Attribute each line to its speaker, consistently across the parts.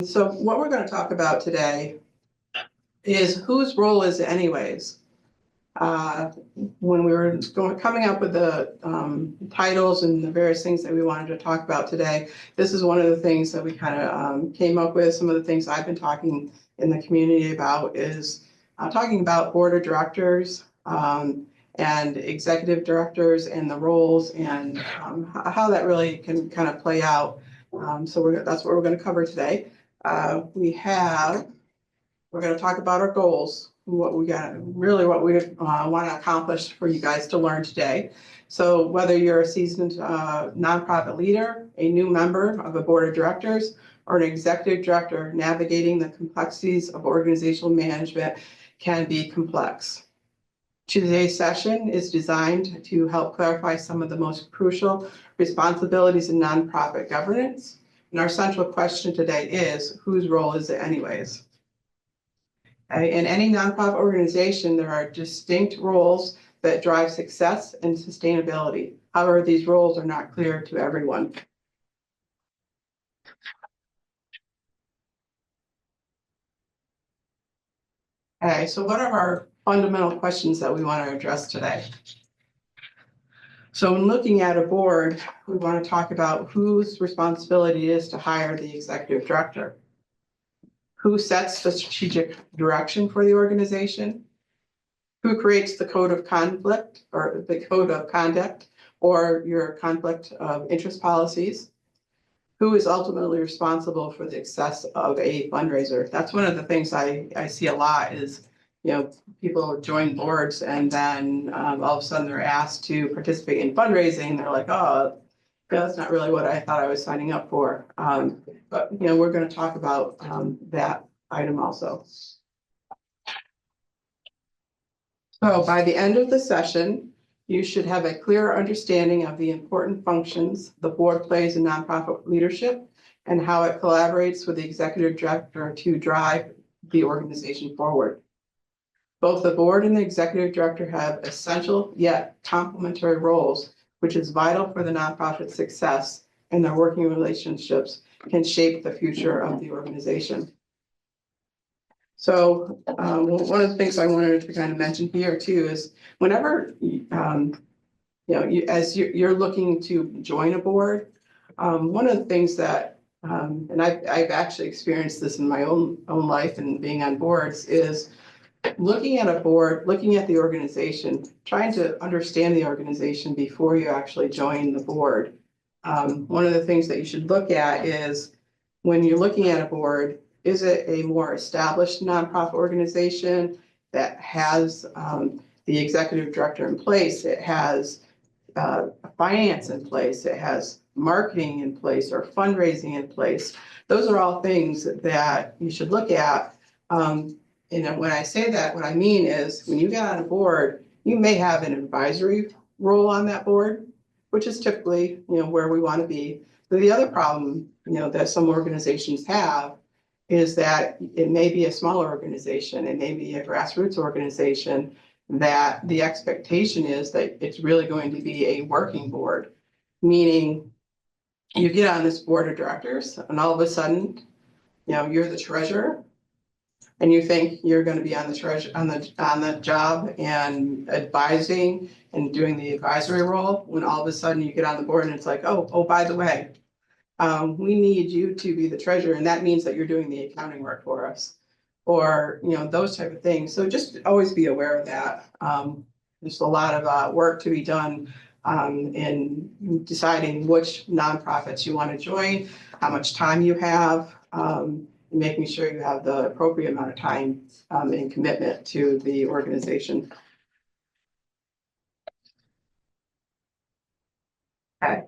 Speaker 1: So what we're going to talk about today is whose role is it anyways? When we were coming up with the titles and the various things that we wanted to talk about today, this is one of the things that we kind of came up with. Some of the things I've been talking in the community about is talking about board of directors and executive directors and the roles and how that really can kind of play out. So that's what we're going to cover today. We're going to talk about our goals, what we want to accomplish for you guys to learn today. So whether you're a seasoned nonprofit leader, a new member of a board of directors, or an executive director, navigating the complexities of organizational management can be complex. Today's session is designed to help clarify some of the most crucial responsibilities in nonprofit governance. And our central question today is, whose role is it anyways? In any nonprofit organization, there are distinct roles that drive success and sustainability. However, these roles are not clear to everyone. Okay, so what are our fundamental questions that we want to address today? So when looking at a board, we want to talk about whose responsibility it is to hire the executive director. Who sets the strategic direction for the organization? Who creates the code of conflict or the code of conduct or your conflict of interest policies? Who is ultimately responsible for the success of a fundraiser? That's one of the things I see a lot is, people join boards and then all of a sudden they're asked to participate in fundraising. They're like, oh, that's not really what I thought I was signing up for. But we're going to talk about that item also. So by the end of the session, you should have a clear understanding of the important functions the board plays in nonprofit leadership and how it collaborates with the executive director to drive the organization forward. Both the board and the executive director have essential yet complementary roles, which is vital for the nonprofit's success, and their working relationships can shape the future of the organization. So one of the things I wanted to kind of mention here too is whenever as you're looking to join a board, one of the things that and I've actually experienced this in my own life and being on boards is looking at a board, looking at the organization, trying to understand the organization before you actually join the board. One of the things that you should look at is when you're looking at a board, is it a more established nonprofit organization that has the executive director in place? It has finance in place. It has marketing in place or fundraising in place. Those are all things that you should look at. And when I say that, what I mean is when you get on a board, you may have an advisory role on that board, which is typically, where we want to be. But the other problem, that some organizations have is that it may be a smaller organization. It may be a grassroots organization that the expectation is that it's really going to be a working board, meaning you get on this board of directors and all of a sudden, you're the treasurer. And you think you're going to be on the job and advising and doing the advisory role when all of a sudden you get on the board and it's like, oh, by the way, we need you to be the treasurer, and that means that you're doing the accounting work for us, or those type of things. So just always be aware of that. There's a lot of work to be done in deciding which nonprofits you want to join, how much time you have. Making sure you have the appropriate amount of time and commitment to the organization. Okay,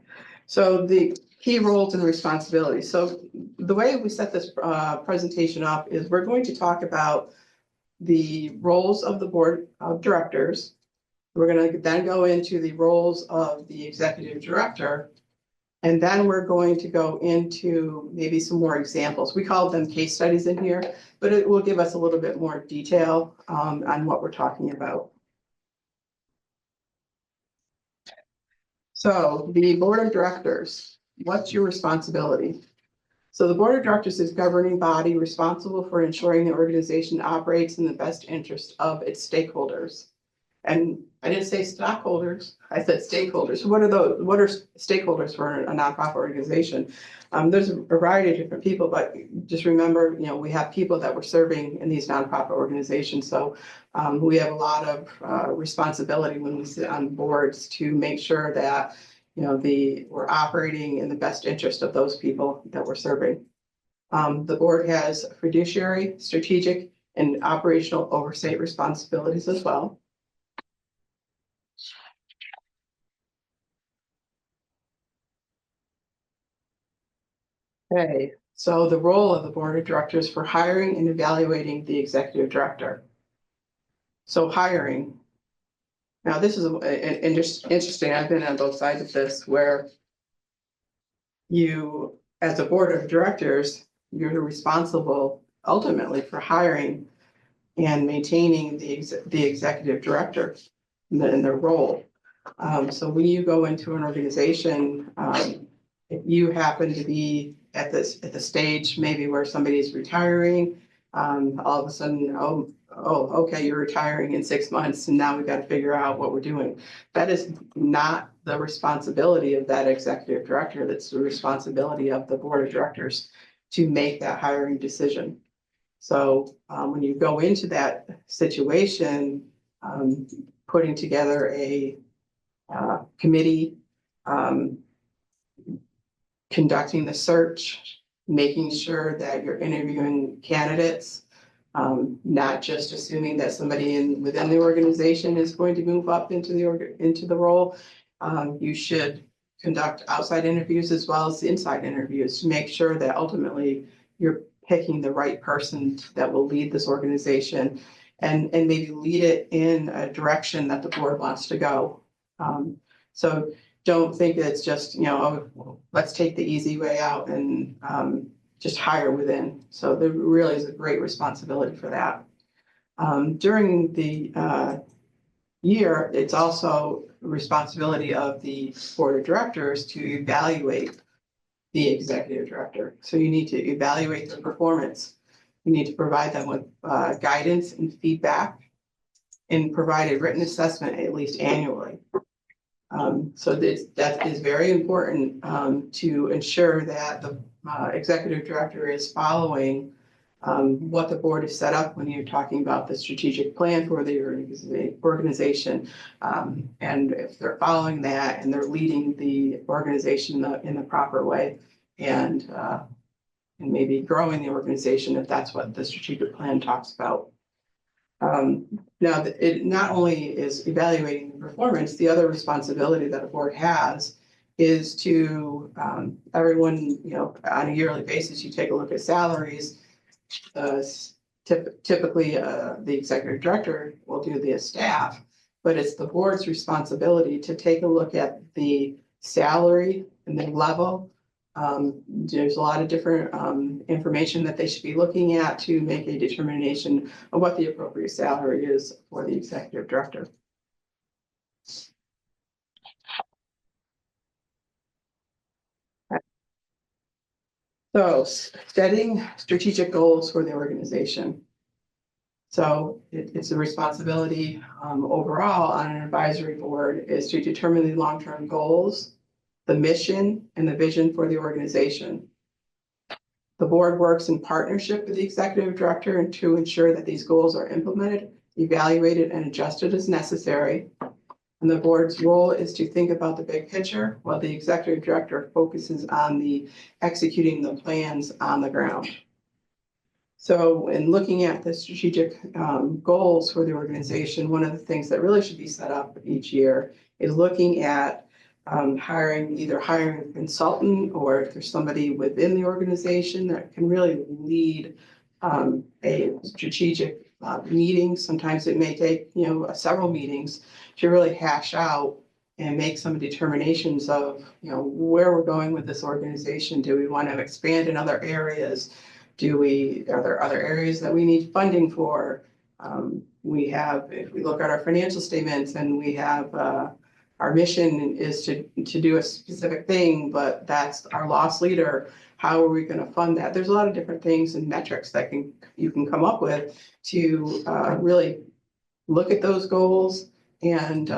Speaker 1: so the key roles and responsibilities. So the way we set this presentation up is we're going to talk about the roles of the board of directors. We're going to then go into the roles of the executive director. And then we're going to go into maybe some more examples. We call them case studies in here, but it will give us a little bit more detail on what we're talking about. So the board of directors, what's your responsibility? So the board of directors is governing body responsible for ensuring the organization operates in the best interest of its stakeholders. And I didn't say stockholders, I said stakeholders. What are stakeholders for a nonprofit organization? There's a variety of different people, but just remember, we have people that we're serving in these nonprofit organizations. So we have a lot of responsibility when we sit on boards to make sure that, we're operating in the best interest of those people that we're serving. The board has fiduciary, strategic, and operational oversight responsibilities as well. Okay, so the role of the board of directors for hiring and evaluating the executive director. So hiring. Now, this is interesting. I've been on both sides of this where you, as a board of directors, you're responsible ultimately for hiring and maintaining the executive director in their role. So when you go into an organization, if you happen to be at the stage maybe where somebody's retiring, all of a sudden, okay, you're retiring in 6 months, and now we've got to figure out what we're doing. That is not the responsibility of that executive director. That's the responsibility of the board of directors to make that hiring decision. So when you go into that situation, putting together a committee, conducting the search, making sure that you're interviewing candidates, not just assuming that somebody within the organization is going to move up into the role. You should conduct outside interviews as well as inside interviews to make sure that ultimately you're picking the right person that will lead this organization and maybe lead it in a direction that the board wants to go. So don't think it's just, let's take the easy way out and just hire within. So there really is a great responsibility for that. During the year, it's also the responsibility of the board of directors to evaluate the executive director. So you need to evaluate their performance. You need to provide them with guidance and feedback and provide a written assessment at least annually. So that is very important to ensure that the executive director is following what the board has set up when you're talking about the strategic plan for the organization. And if they're following that and they're leading the organization in the proper way and maybe growing the organization if that's what the strategic plan talks about. Now, it not only is evaluating the performance, the other responsibility that a board has is to everyone, on a yearly basis, you take a look at salaries. Typically, the executive director will do the staff, but it's the board's responsibility to take a look at the salary and the level. There's a lot of different information that they should be looking at to make a determination of what the appropriate salary is for the executive director. So setting strategic goals for the organization. So it's a responsibility overall on an advisory board is to determine the long-term goals, the mission, and the vision for the organization. The board works in partnership with the executive director and to ensure that these goals are implemented, evaluated, and adjusted as necessary. And the board's role is to think about the big picture while the executive director focuses on the executing the plans on the ground. So in looking at the strategic goals for the organization, one of the things that really should be set up each year is looking at hiring a consultant, or if there's somebody within the organization that can really lead a strategic meeting. Sometimes it may take several meetings to really hash out and make some determinations of where we're going with this organization. Do we want to expand in other areas? Are there other areas that we need funding for? If we look at our financial statements and we have our mission is to do a specific thing, but that's our loss leader. How are we going to fund that? There's a lot of different things and metrics that you can come up with to really look at those goals and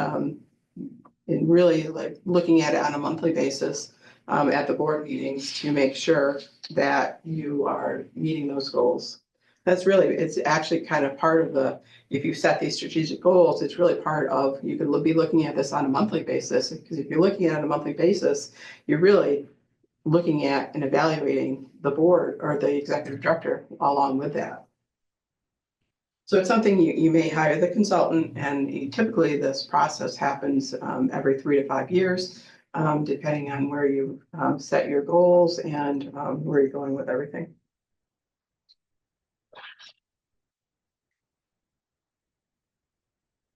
Speaker 1: really like looking at it on a monthly basis at the board meetings to make sure that you are meeting those goals. That's really, it's actually kind of part of if you set these strategic goals, it's really part of, you could be looking at this on a monthly basis, because if you're looking at it on a monthly basis, you're really looking at and evaluating the board or the executive director along with that. So it's something you may hire the consultant, and typically this process happens every 3 to 5 years, depending on where you set your goals and where you're going with everything.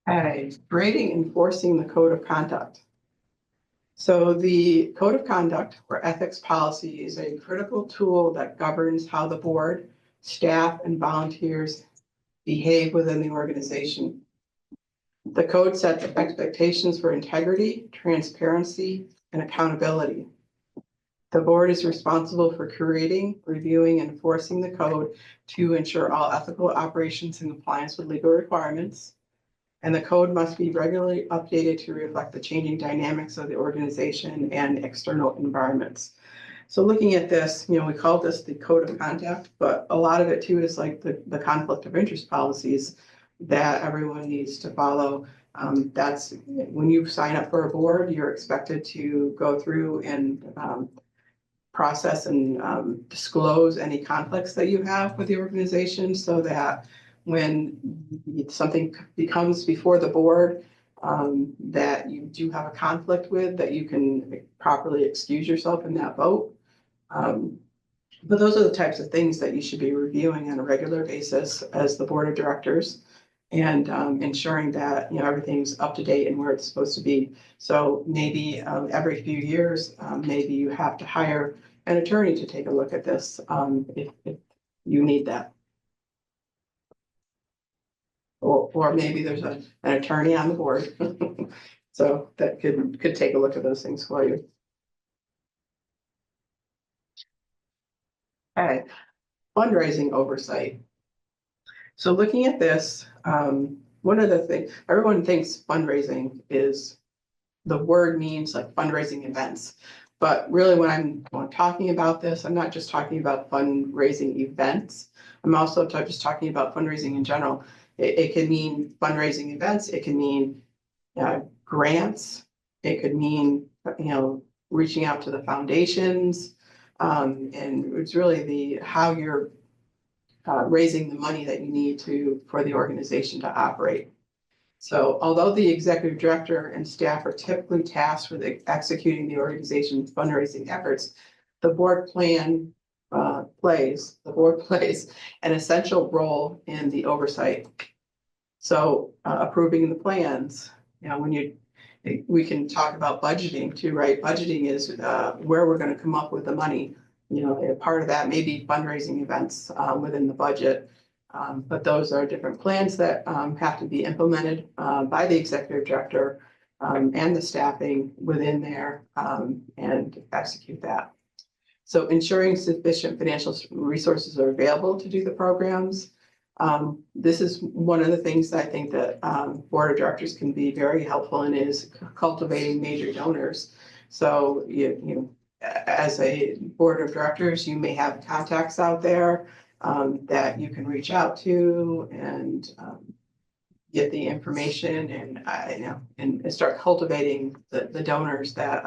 Speaker 1: Okay, grading, enforcing the code of conduct. So the code of conduct or ethics policy is a critical tool that governs how the board, staff, and volunteers behave within the organization. The code sets expectations for integrity, transparency, and accountability. The board is responsible for creating, reviewing, and enforcing the code to ensure all ethical operations in compliance with legal requirements. And the code must be regularly updated to reflect the changing dynamics of the organization and external environments. So looking at this, we call this the code of conduct, but a lot of it too is like the conflict of interest policies that everyone needs to follow. That's when you sign up for a board, you're expected to go through and process and disclose any conflicts that you have with the organization, so that when something becomes before the board that you do have a conflict with, that you can properly excuse yourself in that vote. But those are the types of things that you should be reviewing on a regular basis as the board of directors, and ensuring that everything's up to date and where it's supposed to be. So maybe every few years, maybe you have to hire an attorney to take a look at this if you need that. Or maybe there's an attorney on the board. So that could take a look at those things for you. All right, fundraising oversight. So looking at this, one of the things, everyone thinks fundraising is, the word means like fundraising events. But really when I'm talking about this, I'm not just talking about fundraising events. I'm also just talking about fundraising in general. It can mean fundraising events. It can mean grants. It could mean, reaching out to the foundations. And it's really how you're raising the money that you need for the organization to operate. So although the executive director and staff are typically tasked with executing the organization's fundraising efforts, the board plays an essential role in the oversight. So approving the plans, we can talk about budgeting too, right? Budgeting is where we're going to come up with the money. Part of that may be fundraising events within the budget. But those are different plans that have to be implemented by the executive director and the staffing within there and execute that. So ensuring sufficient financial resources are available to do the programs. This is one of the things that I think that board of directors can be very helpful in, is cultivating major donors. So as a board of directors, you may have contacts out there that you can reach out to and get the information and start cultivating the donors that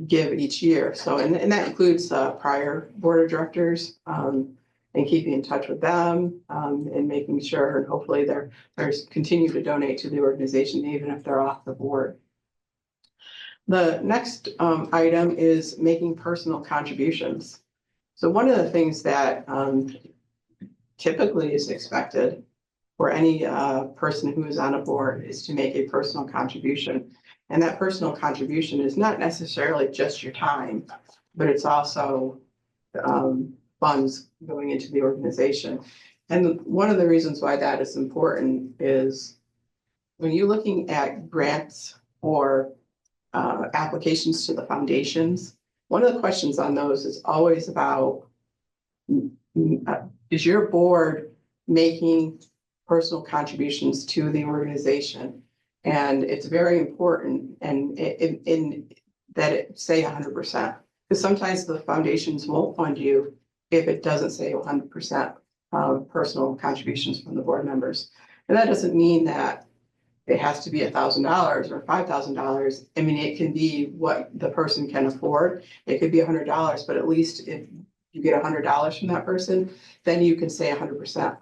Speaker 1: give each year. So and that includes prior board of directors and keeping in touch with them and making sure, and hopefully they're continue to donate to the organization even if they're off the board. The next item is making personal contributions. So one of the things that typically is expected for any person who is on a board is to make a personal contribution. And that personal contribution is not necessarily just your time, but it's also funds going into the organization. And one of the reasons why that is important is when you're looking at grants or applications to the foundations, one of the questions on those is always about, is your board making personal contributions to the organization? And it's very important and in that it say 100%. Because sometimes the foundations won't fund you if it doesn't say 100% of personal contributions from the board members. And that doesn't mean that it has to be $1,000 or $5,000. I mean, it can be what the person can afford. It could be $100, but at least if you get $100 from that person, then you can say 100%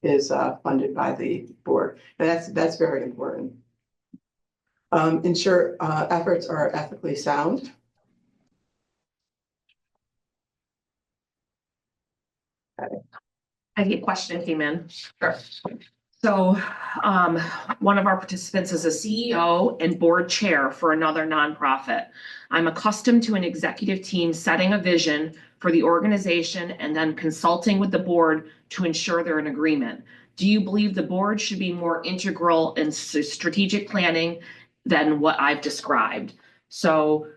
Speaker 1: is funded by the board. And that's very important. Ensure efforts are ethically sound.
Speaker 2: I think a question came in. Sure. So one of our participants is a CEO and board chair for another nonprofit. I'm accustomed to an executive team setting a vision for the organization and then consulting with the board to ensure they're in agreement. Do you believe the board should be more integral in strategic planning than what I've described? So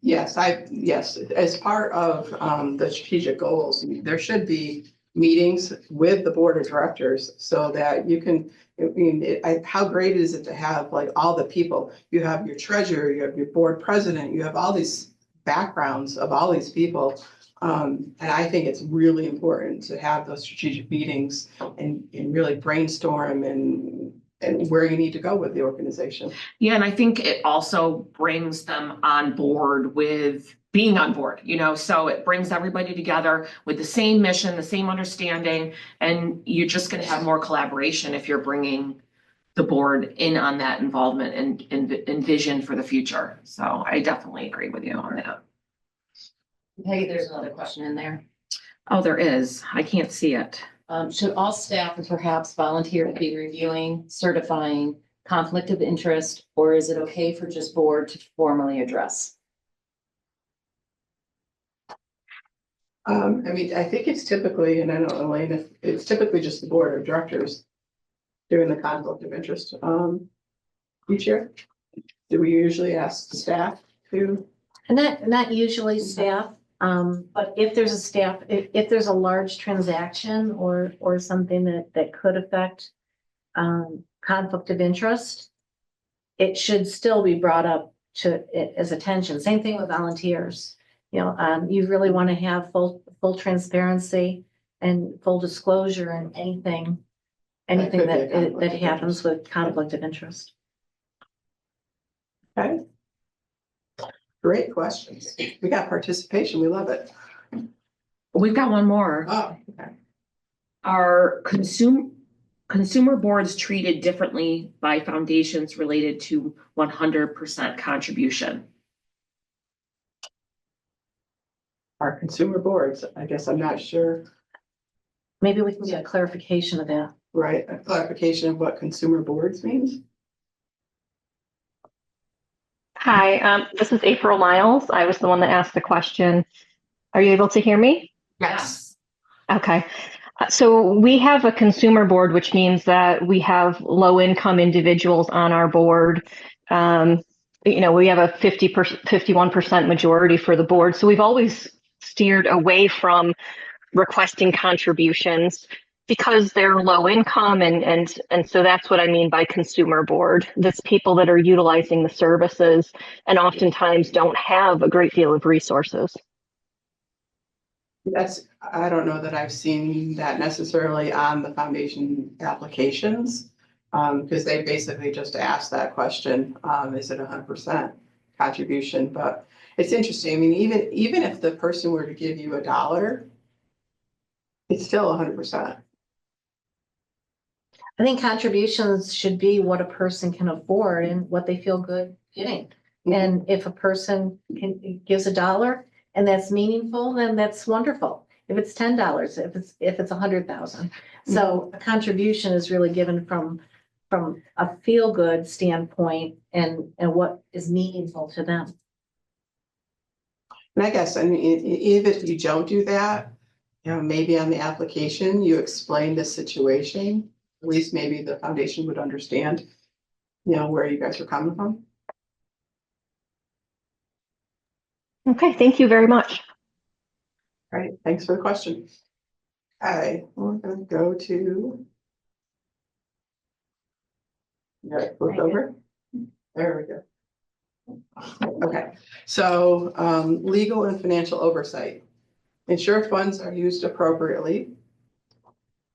Speaker 1: yes, as part of the strategic goals, there should be meetings with the board of directors so that you can, I mean, how great is it to have like all the people? You have your treasurer, you have your board president, you have all these backgrounds of all these people. And I think it's really important to have those strategic meetings and really brainstorm and where you need to go with the organization.
Speaker 2: Yeah, and I think it also brings them on board with being on board, so it brings everybody together with the same mission, the same understanding, and you're just going to have more collaboration if you're bringing the board in on that involvement and vision for the future. So I definitely agree with you on that.
Speaker 3: Peggy, there's another question in there.
Speaker 2: Oh, there is. I can't see it.
Speaker 3: Should all staff and perhaps volunteers be reviewing, certifying conflict of interest, or is it okay for just board to formally address?
Speaker 1: I mean, I think it's typically, and I don't know, Elaine, if it's typically just the board of directors doing the conflict of interest. Each year, do we usually ask staff to?
Speaker 4: Not usually staff, but if there's a staff, if there's a large transaction or something that could affect conflict of interest, it should still be brought up to as attention. Same thing with volunteers. You really want to have full transparency and full disclosure in anything that happens with conflict of interest.
Speaker 1: Okay. Great questions. We got participation. We love it.
Speaker 2: We've got one more.
Speaker 1: Oh, okay.
Speaker 2: Are consumer boards treated differently by foundations related to 100% contribution?
Speaker 1: Our consumer boards, I guess I'm not sure.
Speaker 4: Maybe we can get a clarification of that.
Speaker 1: Right, a clarification of what consumer boards means.
Speaker 5: Hi, this is April Miles. I was the one that asked the question. Are you able to hear me?
Speaker 2: Yes.
Speaker 5: Okay. So we have a consumer board, which means that we have low-income individuals on our board. We have a 51% majority for the board. So we've always steered away from requesting contributions because they're low income. And so that's what I mean by consumer board. That's people that are utilizing the services and oftentimes don't have a great deal of resources.
Speaker 1: I don't know that I've seen that necessarily on the foundation applications, because they basically just asked that question, is it 100% contribution? But it's interesting. I mean, even if the person were to give you $1, it's still 100%.
Speaker 4: I think contributions should be what a person can afford and what they feel good getting. And if a person gives $1 and that's meaningful, then that's wonderful. If it's $10, if it's 100,000. So a contribution is really given from a feel good standpoint and what is meaningful to them.
Speaker 1: And I guess, I mean, even if you don't do that, maybe on the application, you explain the situation at least maybe the foundation would understand, where you guys are coming from.
Speaker 5: Okay, thank you very much.
Speaker 1: All right, thanks for the question. Okay, we're gonna go to. Yeah, flip over. There we go. Okay, so legal and financial oversight. Ensure funds are used appropriately.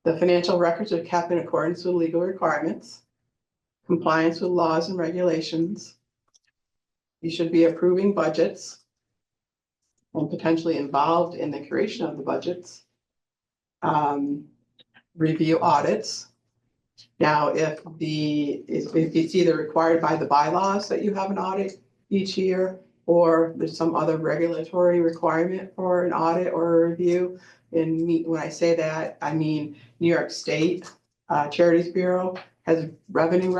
Speaker 1: The financial records are kept in accordance with legal requirements. Compliance with laws and regulations. You should be approving budgets and potentially involved in the creation of the budgets. Review audits. Now, if it's either required by the bylaws that you have an audit each year, or there's some other regulatory requirement for an audit or a review. And when I say that, I mean New York State Charities Bureau has revenue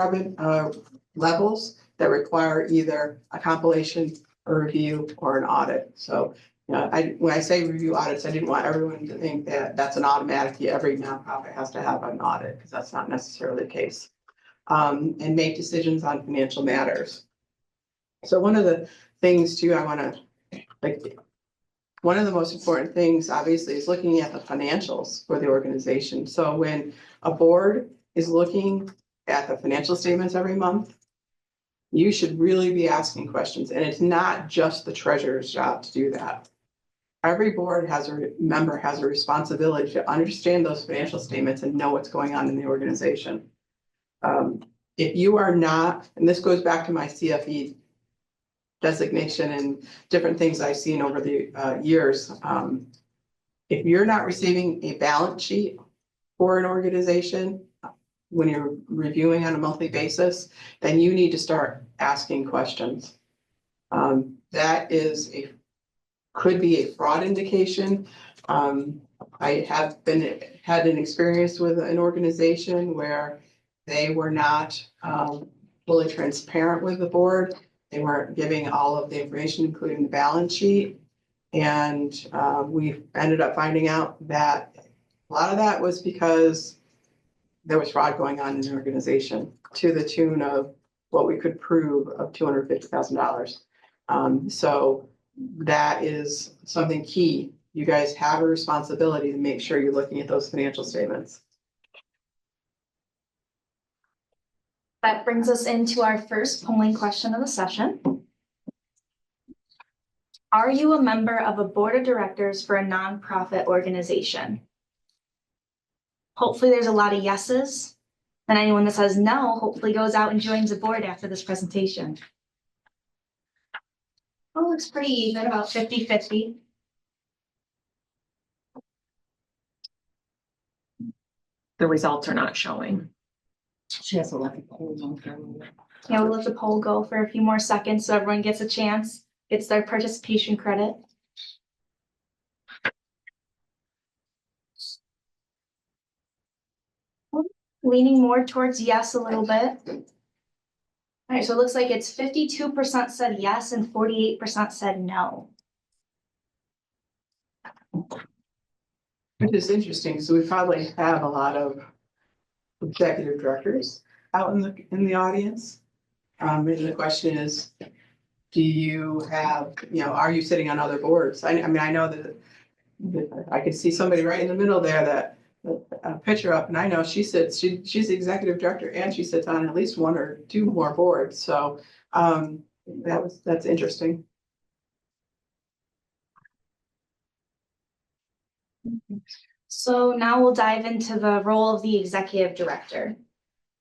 Speaker 1: levels that require either a compilation, a review, or an audit. So, when I say review audits, I didn't want everyone to think that that's an automatic. Every nonprofit has to have an audit, because that's not necessarily the case. And make decisions on financial matters. So one of the things too, one of the most important things, obviously, is looking at the financials for the organization. So when a board is looking at the financial statements every month, you should really be asking questions. And it's not just the treasurer's job to do that. Every board member has a responsibility to understand those financial statements and know what's going on in the organization. If you are not, and this goes back to my CFE designation and different things I've seen over the years. If you're not receiving a balance sheet for an organization when you're reviewing on a monthly basis, then you need to start asking questions. That could be a fraud indication. I have had an experience with an organization where they were not fully transparent with the board. They weren't giving all of the information, including the balance sheet. And we ended up finding out that a lot of that was because there was fraud going on in the organization to the tune of what we could prove of $250,000. So that is something key. You guys have a responsibility to make sure you're looking at those financial statements.
Speaker 6: That brings us into our first polling question of the session. Are you a member of a board of directors for a nonprofit organization? Hopefully there's a lot of yeses. And anyone that says no, hopefully goes out and joins the board after this presentation. Oh, looks pretty even, about 50-50.
Speaker 2: The results are not showing.
Speaker 3: She has a lot of polls on her.
Speaker 6: Yeah, we'll let the poll go for a few more seconds so everyone gets a chance, gets their participation credit. Leaning more towards yes a little bit. All right, so it looks like it's 52% said yes and 48% said no.
Speaker 1: Which is interesting, so we probably have a lot of executive directors out in the audience. And the question is, do you have, are you sitting on other boards? I mean, I know that I could see somebody right in the middle there that a picture up, and I know she's the executive director and she sits on at least one or two more boards. So that's interesting.
Speaker 6: So now we'll dive into the role of the executive director.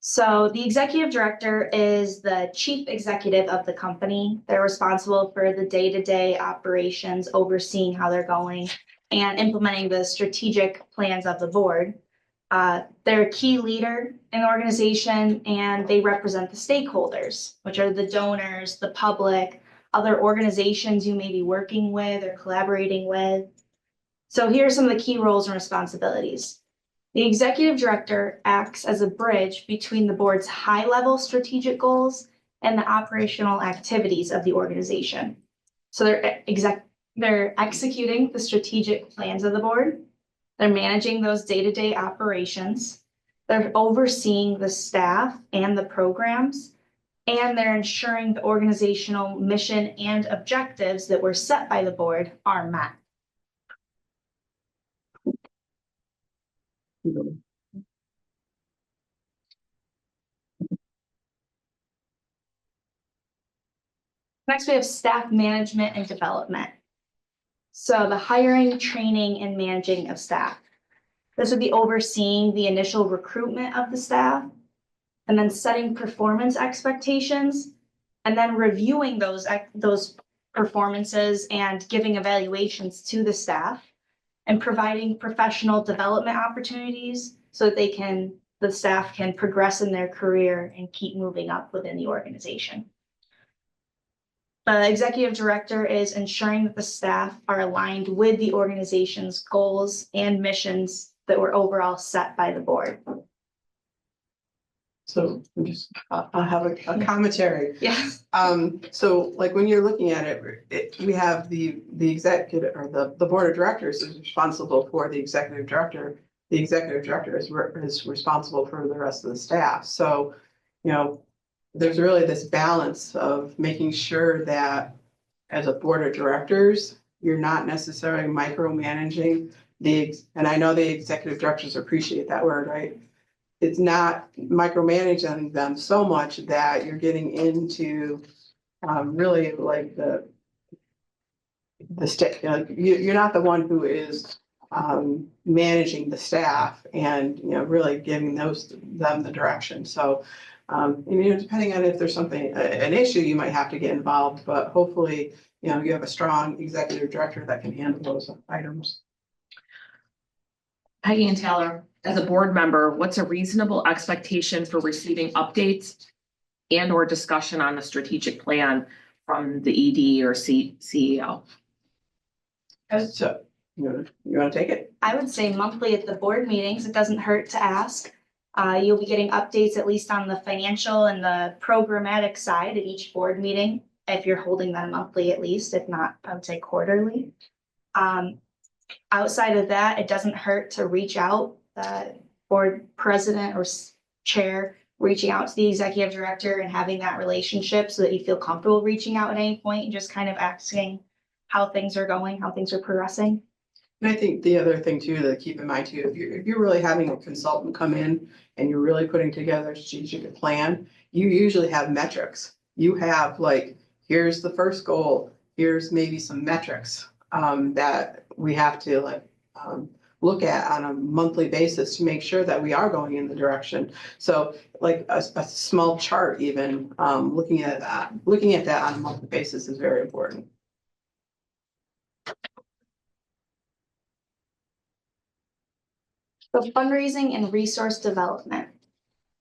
Speaker 6: So the executive director is the chief executive of the company. They're responsible for the day-to-day operations, overseeing how they're going and implementing the strategic plans of the board. They're a key leader in the organization and they represent the stakeholders, which are the donors, the public, other organizations you may be working with or collaborating with. So here are some of the key roles and responsibilities. The executive director acts as a bridge between the board's high-level strategic goals and the operational activities of the organization. So they're executing the strategic plans of the board. They're managing those day-to-day operations. They're overseeing the staff and the programs, and they're ensuring the organizational mission and objectives that were set by the board are met. Next, we have staff management and development. So the hiring, training, and managing of staff. This would be overseeing the initial recruitment of the staff, and then setting performance expectations, and then reviewing those performances and giving evaluations to the staff, and providing professional development opportunities so that the staff can progress in their career and keep moving up within the organization. The executive director is ensuring that the staff are aligned with the organization's goals and missions that were overall set by the board.
Speaker 1: So I'll have a commentary.
Speaker 6: Yes.
Speaker 1: So like when you're looking at it, we have the executive or the board of directors is responsible for the executive director. The executive director is responsible for the rest of the staff. So, you know, there's really this balance of making sure that as a board of directors, you're not necessarily micromanaging and I know the executive directors appreciate that word, right? It's not micromanaging them so much that you're getting into really like the stick. You're not the one who is managing the staff and really giving them the direction. So depending on if there's an issue, you might have to get involved, but hopefully you have a strong executive director that can handle those items.
Speaker 2: Peggy and Taylor, as a board member, what's a reasonable expectation for receiving updates and or discussion on the strategic plan from the ED or CEO?
Speaker 1: So you want to take it?
Speaker 6: I would say monthly at the board meetings. It doesn't hurt to ask. You'll be getting updates at least on the financial and the programmatic side at each board meeting, if you're holding them monthly at least, if not, I would say quarterly. Outside of that, it doesn't hurt to reach out, board president or chair, reaching out to the executive director and having that relationship so that you feel comfortable reaching out at any point and just kind of asking how things are going, how things are progressing.
Speaker 1: And I think the other thing too to keep in mind too, if you're really having a consultant come in and you're really putting together a strategic plan, you usually have metrics. You have like, here's the first goal, here's maybe some metrics that we have to look at on a monthly basis to make sure that we are going in the direction. So like a small chart even, looking at that on a monthly basis is very important.
Speaker 6: So fundraising and resource development.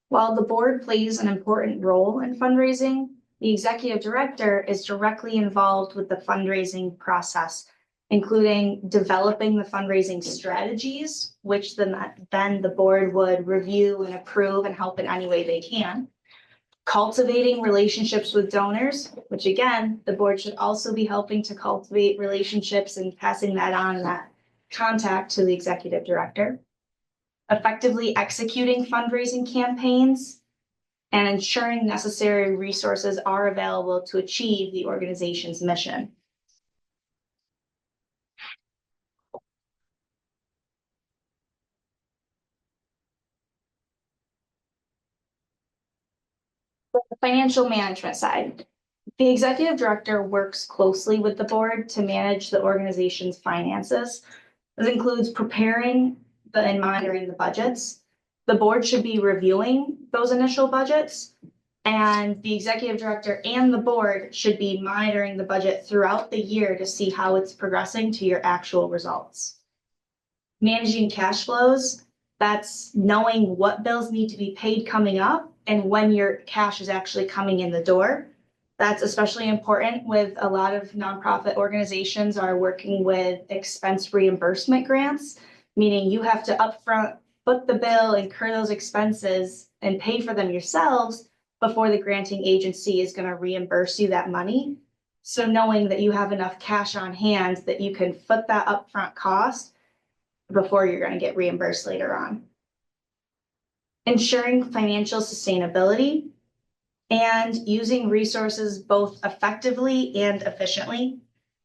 Speaker 6: While the board plays an important role in fundraising, the executive director is directly involved with the fundraising process, including developing the fundraising strategies, which then the board would review and approve and help in any way they can. Cultivating relationships with donors, which again, the board should also be helping to cultivate relationships and passing that on, that contact to the executive director. Effectively executing fundraising campaigns and ensuring necessary resources are available to achieve the organization's mission. The financial management side. The executive director works closely with the board to manage the organization's finances. This includes preparing and monitoring the budgets. The board should be reviewing those initial budgets, and the executive director and the board should be monitoring the budget throughout the year to see how it's progressing to your actual results. Managing cash flows, that's knowing what bills need to be paid coming up and when your cash is actually coming in the door. That's especially important with a lot of nonprofit organizations are working with expense reimbursement grants, meaning you have to upfront foot the bill, incur those expenses and pay for them yourselves before the granting agency is going to reimburse you that money. So knowing that you have enough cash on hand that you can foot that upfront cost before you're going to get reimbursed later on. ensuring financial sustainability, and using resources both effectively and efficiently.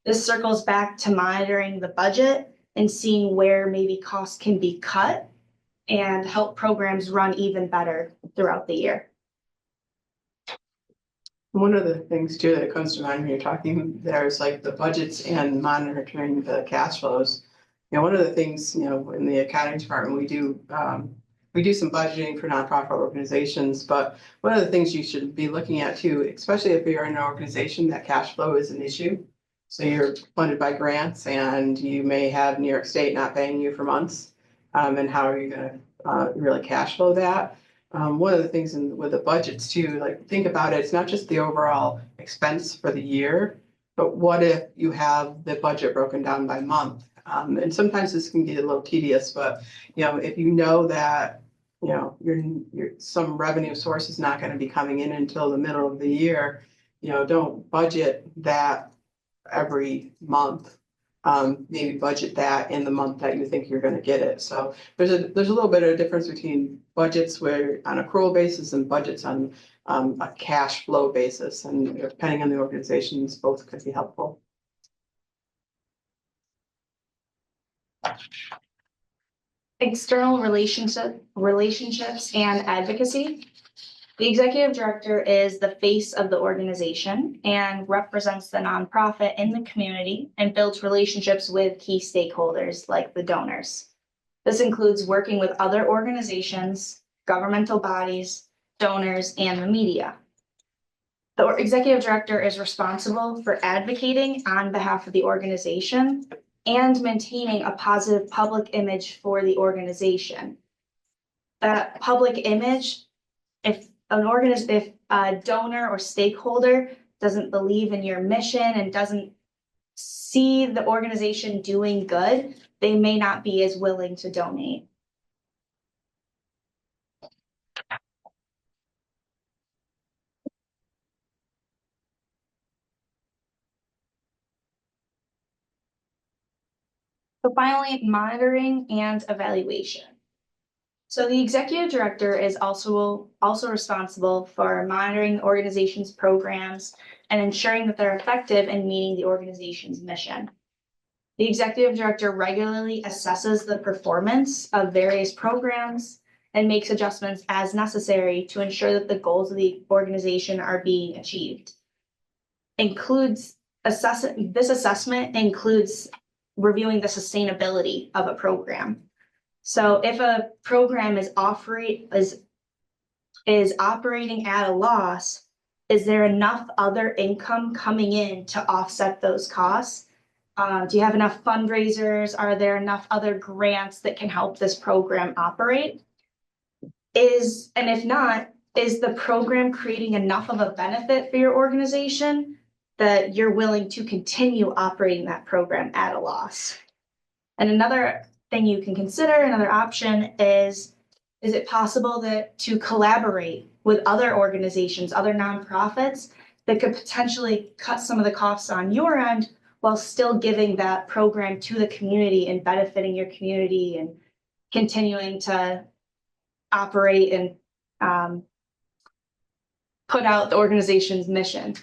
Speaker 6: This circles back to monitoring the budget and seeing where maybe costs can be cut and help programs run even better throughout the year.
Speaker 1: One of the things too that comes to mind when you're talking, there's like the budgets and monitoring the cash flows. You know, one of the things, you know, in the accounting department, we do some budgeting for nonprofit organizations, but one of the things you should be looking at too, especially if you're in an organization that cash flow is an issue. So you're funded by grants and you may have New York State not paying you for months. And how are you gonna really cash flow that? One of the things with the budgets too, like think about it, it's not just the overall expense for the year, but what if you have the budget broken down by month? And sometimes this can get a little tedious, but you know, if you know that, you know, your some revenue source is not going to be coming in until the middle of the year, you know, don't budget that every month. Maybe budget that in the month that you think you're going to get it. So there's a little bit of a difference between budgets where on accrual basis and budgets on a cash flow basis, and depending on the organizations, both could be helpful.
Speaker 6: External relationships and advocacy. The executive director is the face of the organization and represents the nonprofit in the community and builds relationships with key stakeholders like the donors. This includes working with other organizations, governmental bodies, donors, and the media. The executive director is responsible for advocating on behalf of the organization and maintaining a positive public image for the organization. That public image, if a donor or stakeholder doesn't believe in your mission and doesn't see the organization doing good, they may not be as willing to donate. So finally, monitoring and evaluation. So the executive director is also responsible for monitoring the organization's programs and ensuring that they're effective in meeting the organization's mission. The executive director regularly assesses the performance of various programs and makes adjustments as necessary to ensure that the goals of the organization are being achieved. This assessment includes reviewing the sustainability of a program. So if a program is operating at a loss, is there enough other income coming in to offset those costs? Do you have enough fundraisers? Are there enough other grants that can help this program operate? And if not, is the program creating enough of a benefit for your organization that you're willing to continue operating that program at a loss? And another thing you can consider, another option is it possible to collaborate with other organizations, other nonprofits that could potentially cut some of the costs on your end while still giving that program to the community and benefiting your community and continuing to operate and put out the organization's mission?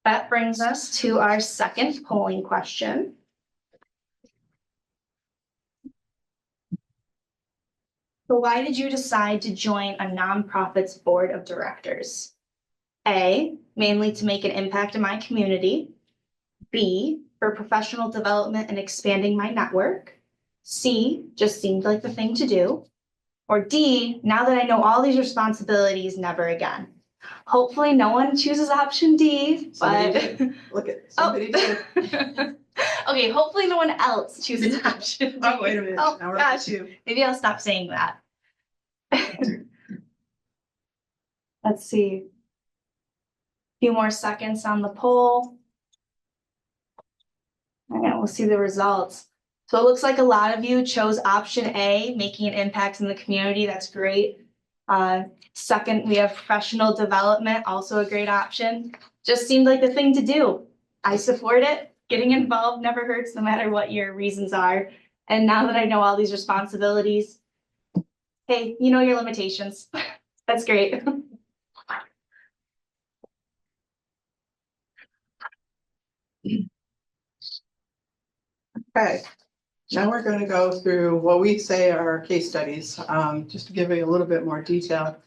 Speaker 6: That brings us to our second polling question. So why did you decide to join a nonprofit's board of directors? A, mainly to make an impact in my community. B, for professional development and expanding my network. C, just seemed like the thing to do. Or D, now that I know all these responsibilities, never again. Hopefully no one chooses option D, but
Speaker 1: Look at somebody did.
Speaker 6: Okay, hopefully no one else chooses option D.
Speaker 1: Oh, wait a minute.
Speaker 6: Oh,
Speaker 1: Now we're up
Speaker 6: gosh.
Speaker 1: to two.
Speaker 6: Maybe I'll stop saying that. Let's see. A few more seconds on the poll. All right, we'll see the results. So it looks like a lot of you chose option A, making an impact in the community. That's great. Second, we have professional development, also a great option. Just seemed like the thing to do. I support it. getting involved never hurts, no matter what your reasons are. And now that I know all these responsibilities, hey, you know your limitations. That's great.
Speaker 1: Okay, now we're going to go through what we say are case studies, just to give you a little bit more detail.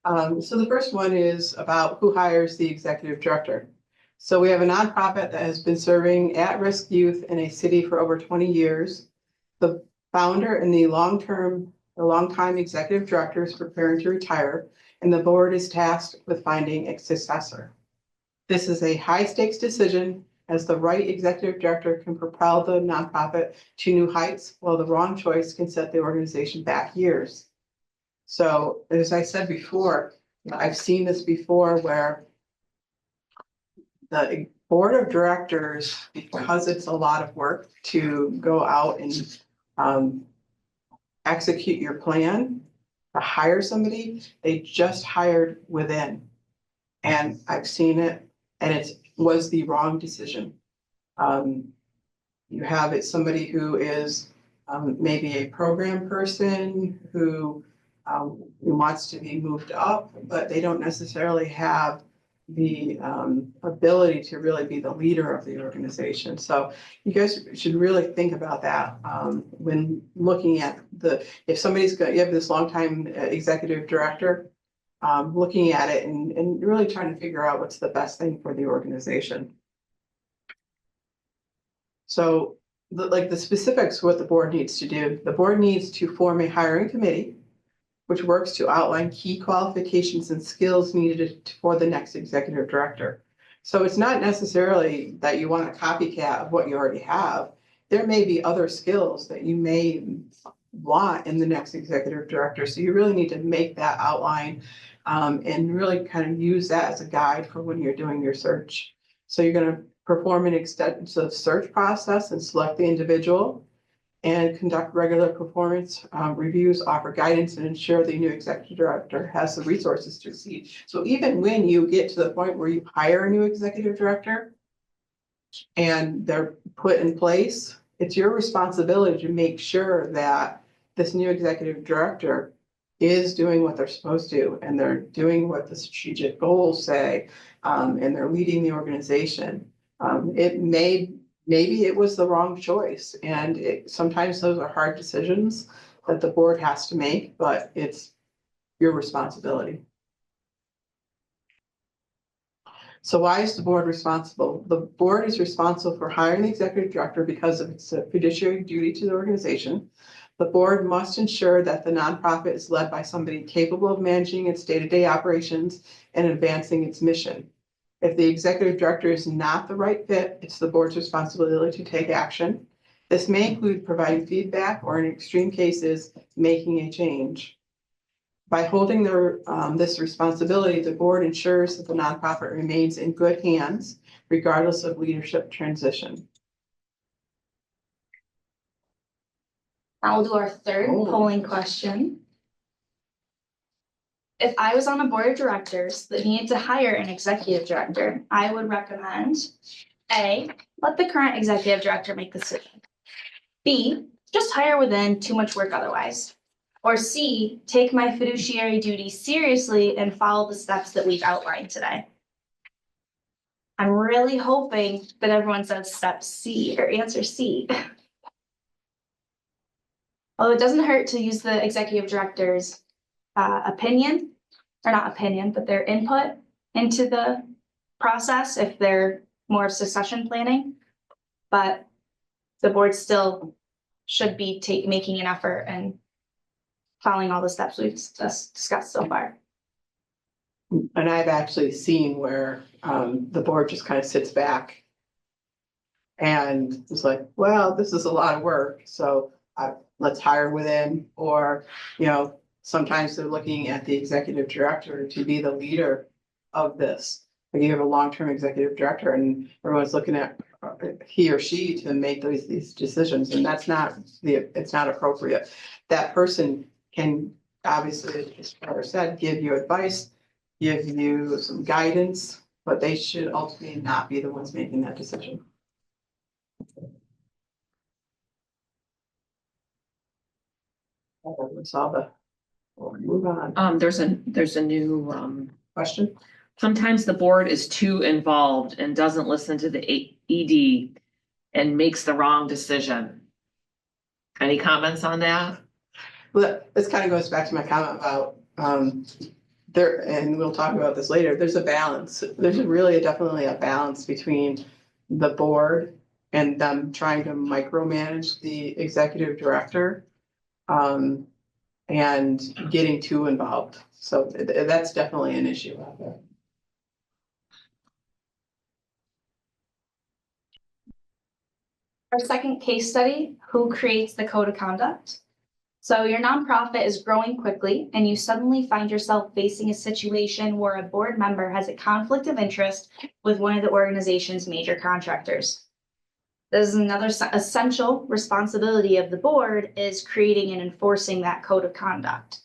Speaker 1: So the first one is about who hires the executive director. So we have a nonprofit that has been serving at-risk youth in a city for over 20 years. The founder and the longtime executive director is preparing to retire, and the board is tasked with finding a successor. This is a high-stakes decision, as the right executive director can propel the nonprofit to new heights, while the wrong choice can set the organization back years. So, as I said before, I've seen this before where the board of directors, because it's a lot of work to go out and execute your plan, to hire somebody, they just hired within. And I've seen it, and it was the wrong decision. You have it somebody who is maybe a program person who wants to be moved up, but they don't necessarily have the ability to really be the leader of the organization. So you guys should really think about that when looking at if somebody's got, you have this longtime executive director, looking at it and really trying to figure out what's the best thing for the organization. So the specifics, what the board needs to do, the board needs to form a hiring committee, which works to outline key qualifications and skills needed for the next executive director. So it's not necessarily that you want a copycat of what you already have. There may be other skills that you may want in the next executive director. So you really need to make that outline and really kind of use that as a guide for when you're doing your search. So you're going to perform an extensive search process and select the individual, and conduct regular performance reviews, offer guidance, and ensure the new executive director has the resources to succeed. So even when you get to the point where you hire a new executive director and they're put in place, it's your responsibility to make sure that this new executive director is doing what they're supposed to, and they're doing what the strategic goals say, and they're leading the organization. Maybe it was the wrong choice, and sometimes those are hard decisions that the board has to make, but it's your responsibility. So why is the board responsible? The board is responsible for hiring the executive director because of its fiduciary duty to the organization. The board must ensure that the nonprofit is led by somebody capable of managing its day-to-day operations and advancing its mission. If the executive director is not the right fit, it's the board's responsibility to take action. This may include providing feedback or, in extreme cases, making a change. By holding this responsibility, the board ensures that the nonprofit remains in good hands, regardless of leadership transition.
Speaker 6: Now we'll do our third polling question. If I was on a board of directors that needed to hire an executive director, I would recommend A, let the current executive director make the decision. B, just hire within, too much work otherwise. Or C, take my fiduciary duty seriously and follow the steps that we've outlined today. I'm really hoping that everyone says step C or answer C. Although it doesn't hurt to use the executive director's opinion, or not opinion, but their input into the process if they're more succession planning. But the board still should be making an effort and following all the steps we've discussed so far.
Speaker 1: And I've actually seen where the board just kind of sits back and is like, well, this is a lot of work, so let's hire within. Or, sometimes they're looking at the executive director to be the leader of this. Like, you have a long-term executive director and everyone's looking at he or she to make these decisions, and it's not appropriate. That person can obviously, as Trevor said, give you advice, give you some guidance, but they should ultimately not be the ones making that decision. That's all the, we'll move on.
Speaker 2: There's a new,
Speaker 1: Question?
Speaker 2: sometimes the board is too involved and doesn't listen to the ED and makes the wrong decision. Any comments on that?
Speaker 1: Well, this kind of goes back to my comment about, there, and we'll talk about this later, there's a balance. There's really definitely a balance between the board and them trying to micromanage the executive director. And getting too involved. So that's definitely an issue out there.
Speaker 6: Our second case study, who creates the code of conduct? So your nonprofit is growing quickly and you suddenly find yourself facing a situation where a board member has a conflict of interest with one of the organization's major contractors. This is another essential responsibility of the board is creating and enforcing that code of conduct.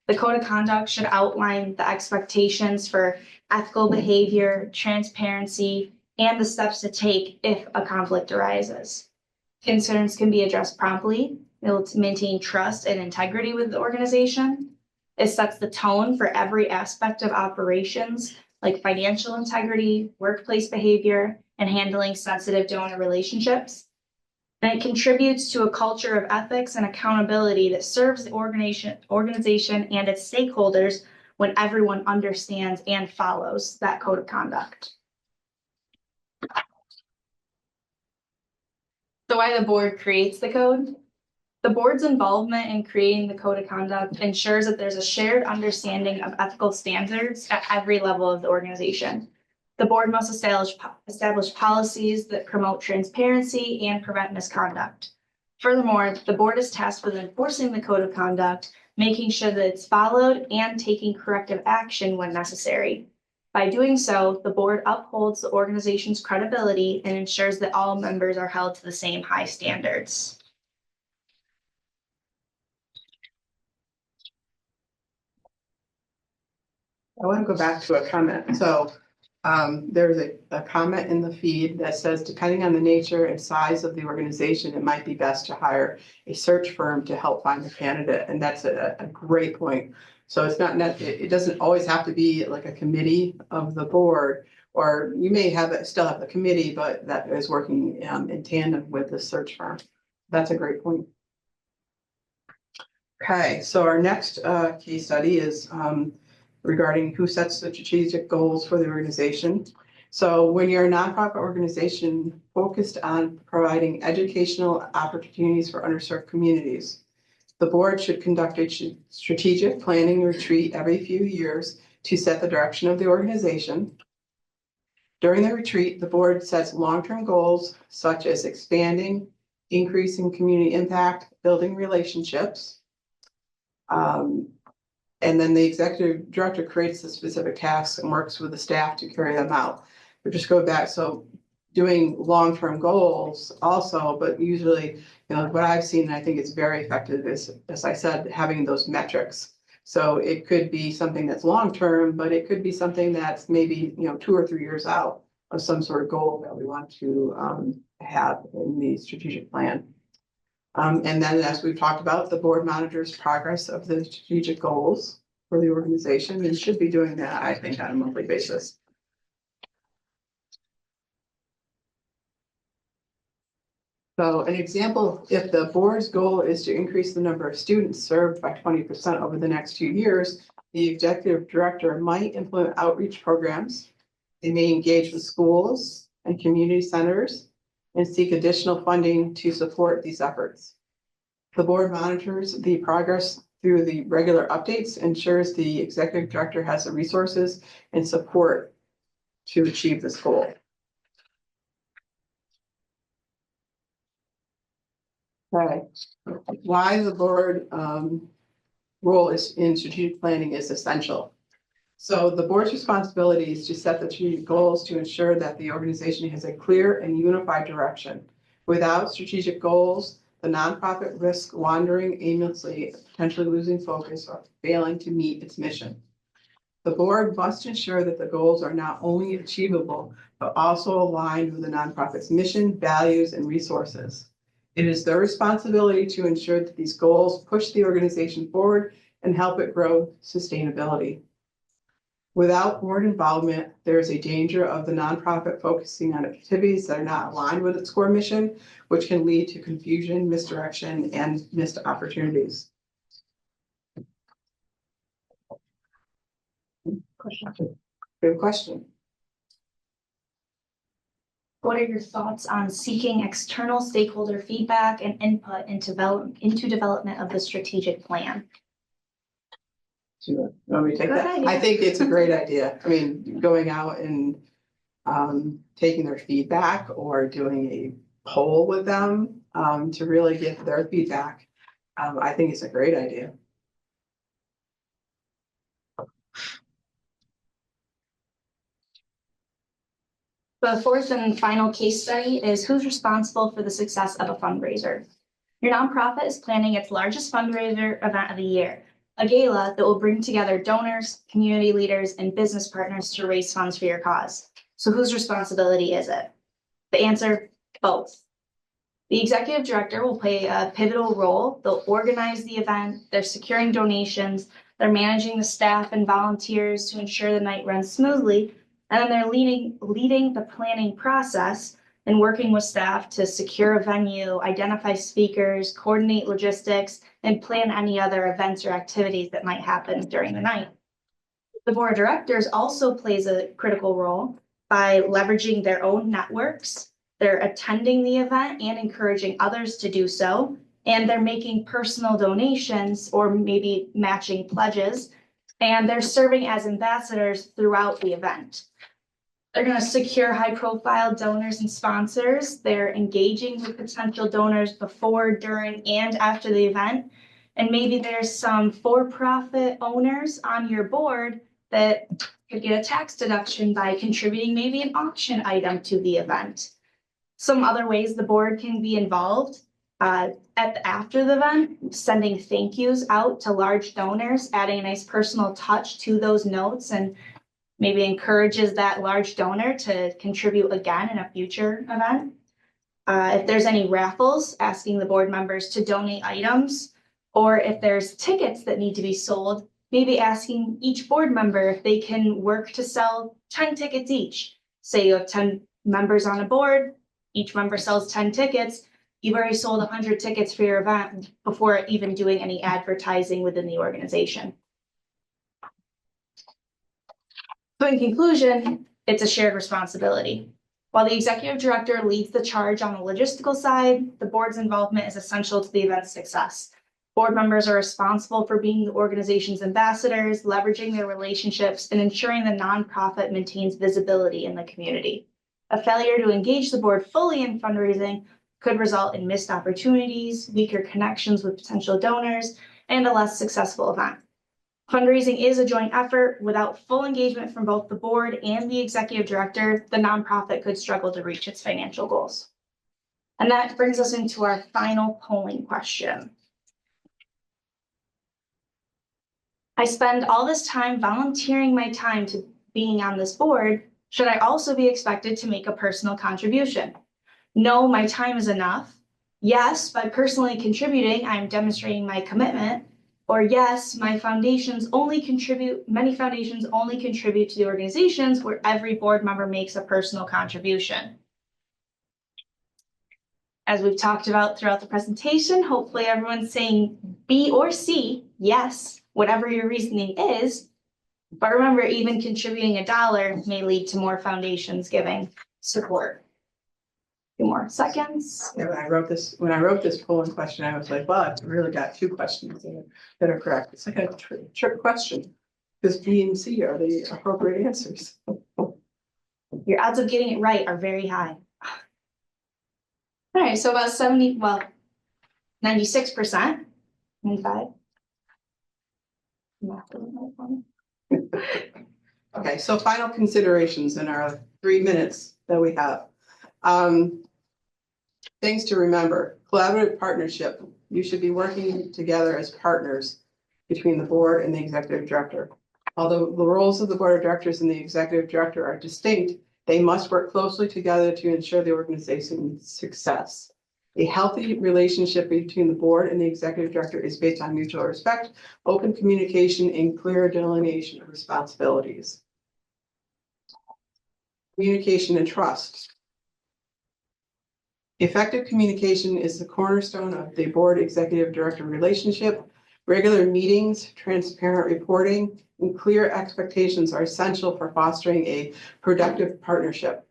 Speaker 6: The code of conduct should outline the expectations for ethical behavior, transparency, and the steps to take if a conflict arises. Concerns can be addressed promptly. It will maintain trust and integrity with the organization. It sets the tone for every aspect of operations, like financial integrity, workplace behavior, and handling sensitive donor relationships. And it contributes to a culture of ethics and accountability that serves the organization and its stakeholders when everyone understands and follows that code of conduct. So why the board creates the code? The board's involvement in creating the code of conduct ensures that there's a shared understanding of ethical standards at every level of the organization. The board must establish policies that promote transparency and prevent misconduct. Furthermore, the board is tasked with enforcing the code of conduct, making sure that it's followed and taking corrective action when necessary. By doing so, the board upholds the organization's credibility and ensures that all members are held to the same high standards.
Speaker 1: I want to go back to a comment. So there's a comment in the feed that says, depending on the nature and size of the organization, it might be best to hire a search firm to help find the candidate. And that's a great point. So it's not, it doesn't always have to be like a committee of the board, or you may still have a committee, but that is working in tandem with the search firm. That's a great point. Okay, so our next case study is regarding who sets the strategic goals for the organization. So when you're a nonprofit organization focused on providing educational opportunities for underserved communities, the board should conduct a strategic planning retreat every few years to set the direction of the organization. During the retreat, the board sets long-term goals such as expanding, increasing community impact, building relationships. And then the executive director creates the specific tasks and works with the staff to carry them out. But just go back, so doing long-term goals also, but usually, what I've seen, and I think it's very effective is, as I said, having those metrics. So it could be something that's long-term, but it could be something that's maybe, 2 or 3 years out of some sort of goal that we want to have in the strategic plan. And then, as we've talked about, the board monitors progress of the strategic goals for the organization and should be doing that, I think, on a monthly basis. So an example, if the board's goal is to increase the number of students served by 20% over the next 2 years, the executive director might implement outreach programs. They may engage with schools and community centers and seek additional funding to support these efforts. The board monitors the progress through the regular updates, ensures the executive director has the resources and support to achieve this goal. Okay, why the board role is in strategic planning is essential. So the board's responsibility is to set the strategic goals to ensure that the organization has a clear and unified direction. Without strategic goals, the nonprofit risks wandering aimlessly, potentially losing focus or failing to meet its mission. The board must ensure that the goals are not only achievable, but also aligned with the nonprofit's mission, values, and resources. It is their responsibility to ensure that these goals push the organization forward and help it grow sustainability. Without board involvement, there is a danger of the nonprofit focusing on activities that are not aligned with its core mission, which can lead to confusion, misdirection, and missed opportunities. Good question.
Speaker 6: What are your thoughts on seeking external stakeholder feedback and input into development of the strategic plan?
Speaker 1: Do you want me to take
Speaker 6: Go
Speaker 1: that?
Speaker 6: ahead, yeah.
Speaker 1: I think it's a great idea. I mean, going out and taking their feedback or doing a poll with them to really get their feedback. I think it's a great idea.
Speaker 6: The fourth and final case study is who's responsible for the success of a fundraiser. Your nonprofit is planning its largest fundraiser event of the year, a gala that will bring together donors, community leaders, and business partners to raise funds for your cause. So whose responsibility is it? The answer, both. The executive director will play a pivotal role. They'll organize the event, they're securing donations, they're managing the staff and volunteers to ensure the night runs smoothly, and then they're leading the planning process and working with staff to secure a venue, identify speakers, coordinate logistics, and plan any other events or activities that might happen during the night. The board of directors also plays a critical role by leveraging their own networks. They're attending the event and encouraging others to do so, and they're making personal donations or maybe matching pledges, and they're serving as ambassadors throughout the event. They're going to secure high-profile donors and sponsors. They're engaging with potential donors before, during, and after the event. And maybe there's some for-profit owners on your board that could get a tax deduction by contributing maybe an auction item to the event. Some other ways the board can be involved after the event, sending thank yous out to large donors, adding a nice personal touch to those notes, and maybe encourages that large donor to contribute again in a future event. If there's any raffles, asking the board members to donate items, or if there's tickets that need to be sold, maybe asking each board member if they can work to sell 10 tickets each. Say you have 10 members on a board, each member sells 10 tickets, you've already sold 100 tickets for your event before even doing any advertising within the organization. So in conclusion, it's a shared responsibility. While the executive director leads the charge on the logistical side, the board's involvement is essential to the event's success. Board members are responsible for being the organization's ambassadors, leveraging their relationships, and ensuring the nonprofit maintains visibility in the community. A failure to engage the board fully in fundraising could result in missed opportunities, weaker connections with potential donors, and a less successful event. Fundraising is a joint effort. Without full engagement from both the board and the executive director, the nonprofit could struggle to reach its financial goals. And that brings us into our final polling question. I spend all this time volunteering my time to being on this board. Should I also be expected to make a personal contribution? No, my time is enough. Yes, by personally contributing, I'm demonstrating my commitment. Or yes, many foundations only contribute to the organizations where every board member makes a personal contribution. As we've talked about throughout the presentation, hopefully everyone's saying B or C, yes, whatever your reasoning is. But remember, even contributing $1 may lead to more foundations giving support. Few more seconds.
Speaker 1: Yeah, when I wrote this polling question, I was like, well, I've really got 2 questions that are correct. It's like a trick question. Because B and C are the appropriate answers.
Speaker 6: Your odds of getting it right are very high. All right, so about 96%, 95.
Speaker 1: Okay, so final considerations in our 3 minutes that we have. Things to remember: collaborative partnership. You should be working together as partners between the board and the executive director. Although the roles of the board of directors and the executive director are distinct, they must work closely together to ensure the organization's success. A healthy relationship between the board and the executive director is based on mutual respect, open communication, and clear delineation of responsibilities. Communication and trust. Effective communication is the cornerstone of the board executive director relationship. Regular meetings, transparent reporting, and clear expectations are essential for fostering a productive partnership.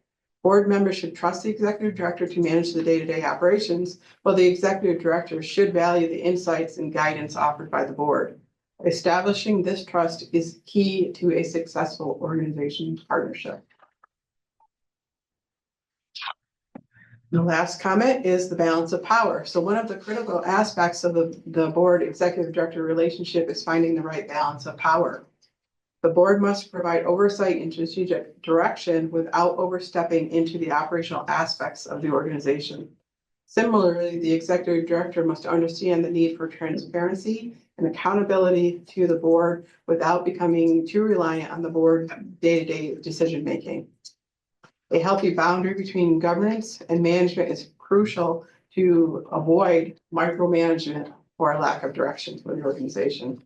Speaker 1: Board members should trust the executive director to manage the day-to-day operations, while the executive director should value the insights and guidance offered by the board. Establishing this trust is key to a successful organization partnership. The last comment is the balance of power. So one of the critical aspects of the board executive director relationship is finding the right balance of power. The board must provide oversight and strategic direction without overstepping into the operational aspects of the organization. Similarly, the executive director must understand the need for transparency and accountability to the board without becoming too reliant on the board's day-to-day decision-making. A healthy boundary between governance and management is crucial to avoid micromanagement or a lack of direction for the organization.